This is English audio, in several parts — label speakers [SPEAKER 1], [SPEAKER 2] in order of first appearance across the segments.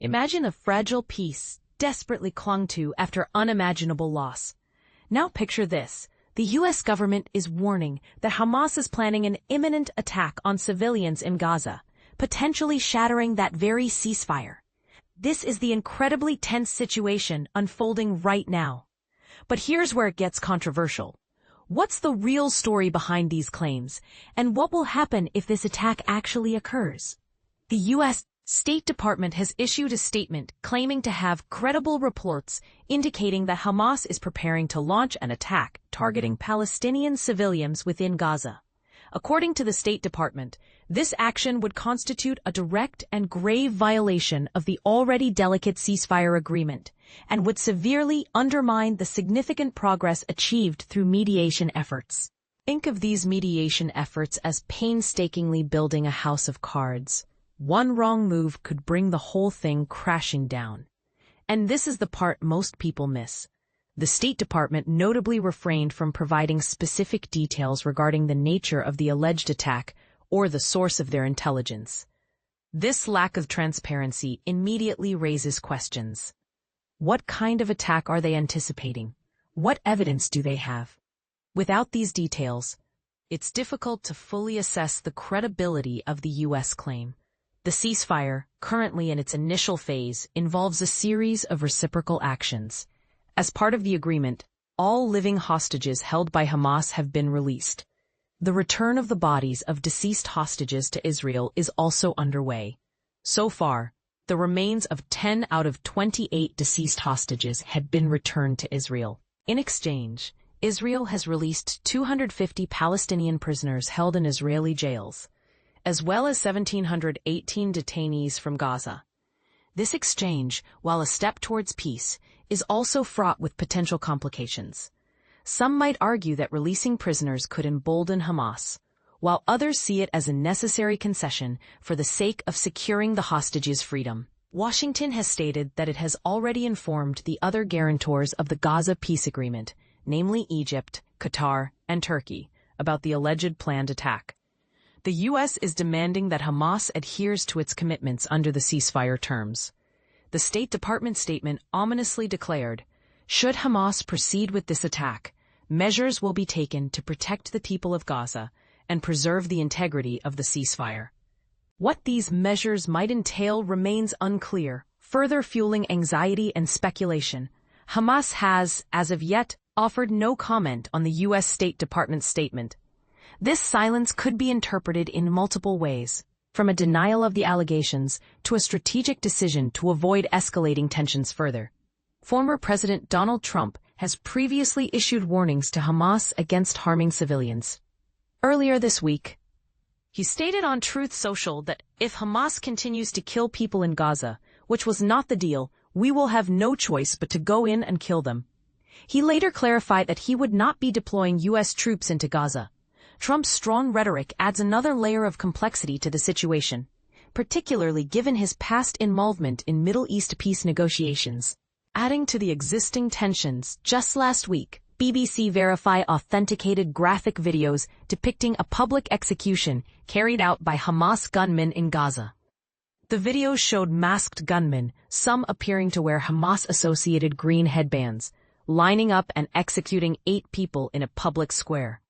[SPEAKER 1] Imagine a fragile peace desperately clung to after unimaginable loss. Now picture this. The U.S. government is warning that Hamas is planning an imminent attack on civilians in Gaza, potentially shattering that very ceasefire. This is the incredibly tense situation unfolding right now. But here's where it gets controversial. What's the real story behind these claims, and what will happen if this attack actually occurs? The U.S. State Department has issued a statement claiming to have credible reports indicating that Hamas is preparing to launch an attack targeting Palestinian civilians within Gaza. According to the State Department, this action would constitute a direct and grave violation of the already delicate ceasefire agreement and would severely undermine the significant progress achieved through mediation efforts. Think of these mediation efforts as painstakingly building a house of cards. One wrong move could bring the whole thing crashing down. And this is the part most people miss. The State Department notably refrained from providing specific details regarding the nature of the alleged attack or the source of their intelligence. This lack of transparency immediately raises questions. What kind of attack are they anticipating? What evidence do they have? Without these details, it's difficult to fully assess the credibility of the U.S. claim. The ceasefire, currently in its initial phase, involves a series of reciprocal actions. As part of the agreement, all living hostages held by Hamas have been released. The return of the bodies of deceased hostages to Israel is also underway. So far, the remains of 10 out of 28 deceased hostages had been returned to Israel. In exchange, Israel has released 250 Palestinian prisoners held in Israeli jails, as well as 1,718 detainees from Gaza. This exchange, while a step towards peace, is also fraught with potential complications. Some might argue that releasing prisoners could embolden Hamas, while others see it as a necessary concession for the sake of securing the hostages' freedom. Washington has stated that it has already informed the other guarantors of the Gaza peace agreement, namely Egypt, Qatar, and Turkey, about the alleged planned attack. The U.S. is demanding that Hamas adheres to its commitments under the ceasefire terms. The State Department statement ominously declared, should Hamas proceed with this attack, measures will be taken to protect the people of Gaza and preserve the integrity of the ceasefire. What these measures might entail remains unclear, further fueling anxiety and speculation. Hamas has, as of yet, offered no comment on the U.S. State Department statement. This silence could be interpreted in multiple ways, from a denial of the allegations to a strategic decision to avoid escalating tensions further. Former President Donald Trump has previously issued warnings to Hamas against harming civilians. Earlier this week, he stated on Truth Social that if Hamas continues to kill people in Gaza, which was not the deal, we will have no choice but to go in and kill them. He later clarified that he would not be deploying U.S. troops into Gaza. Trump's strong rhetoric adds another layer of complexity to the situation, particularly given his past involvement in Middle East peace negotiations. Adding to the existing tensions, just last week, BBC Verify authenticated graphic videos depicting a public execution carried out by Hamas gunmen in Gaza. The videos showed masked gunmen, some appearing to wear Hamas-associated green headbands, lining up and executing 8 people in a public square.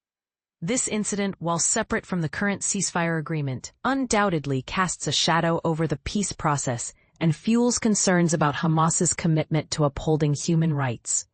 [SPEAKER 1] This incident, while separate from the current ceasefire agreement, undoubtedly casts a shadow over the peace process and fuels concerns about Hamas's commitment to upholding human rights.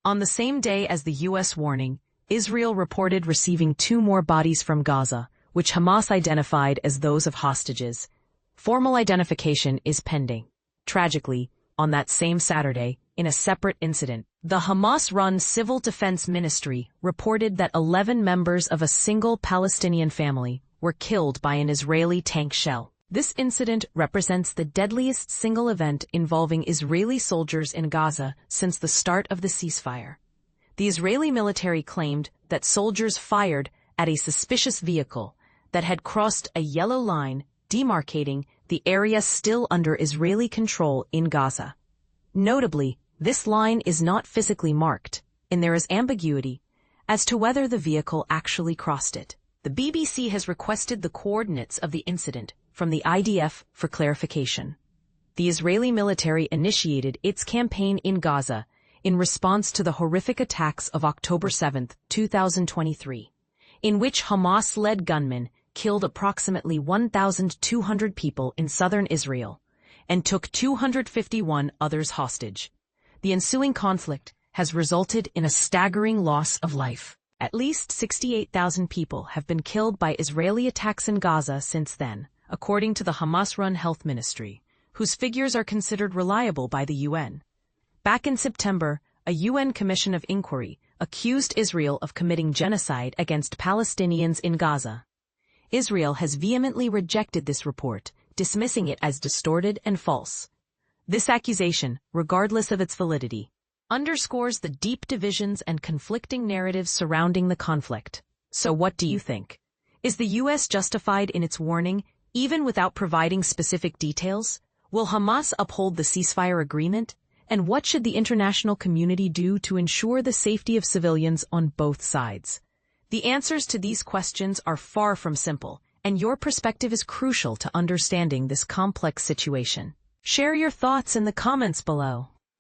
[SPEAKER 1] On the same day as the U.S. warning, Israel reported receiving 2 more bodies from Gaza, which Hamas identified as those of hostages. Formal identification is pending. Tragically, on that same Saturday, in a separate incident, the Hamas-run Civil Defense Ministry reported that 11 members of a single Palestinian family were killed by an Israeli tank shell. This incident represents the deadliest single event involving Israeli soldiers in Gaza since the start of the ceasefire. The Israeli military claimed that soldiers fired at a suspicious vehicle that had crossed a yellow line demarcating the area still under Israeli control in Gaza. Notably, this line is not physically marked, and there is ambiguity as to whether the vehicle actually crossed it. The BBC has requested the coordinates of the incident from the IDF for clarification. the Israeli military initiated its campaign in Gaza in response to the horrific attacks of October 7, 2023, in which Hamas-led gunmen killed approximately 1,200 people in southern Israel and took 251 others hostage. The ensuing conflict has resulted in a staggering loss of life. At least 68,000 people have been killed by Israeli attacks in Gaza since then, according to the Hamas-run health ministry, whose figures are considered reliable by the UN. Back in September, a UN commission of inquiry accused Israel of committing genocide against Palestinians in Gaza. Israel has vehemently rejected this report, dismissing it as distorted and false. This accusation, regardless of its validity, underscores the deep divisions and conflicting narratives surrounding the conflict. So what do you think? Is the U.S. justified in its warning, even without providing specific details? Will Hamas uphold the ceasefire agreement? And what should the international community do to ensure the safety of civilians on both sides? The answers to these questions are far from simple, and your perspective is crucial to understanding this complex situation. Share your thoughts in the comments below.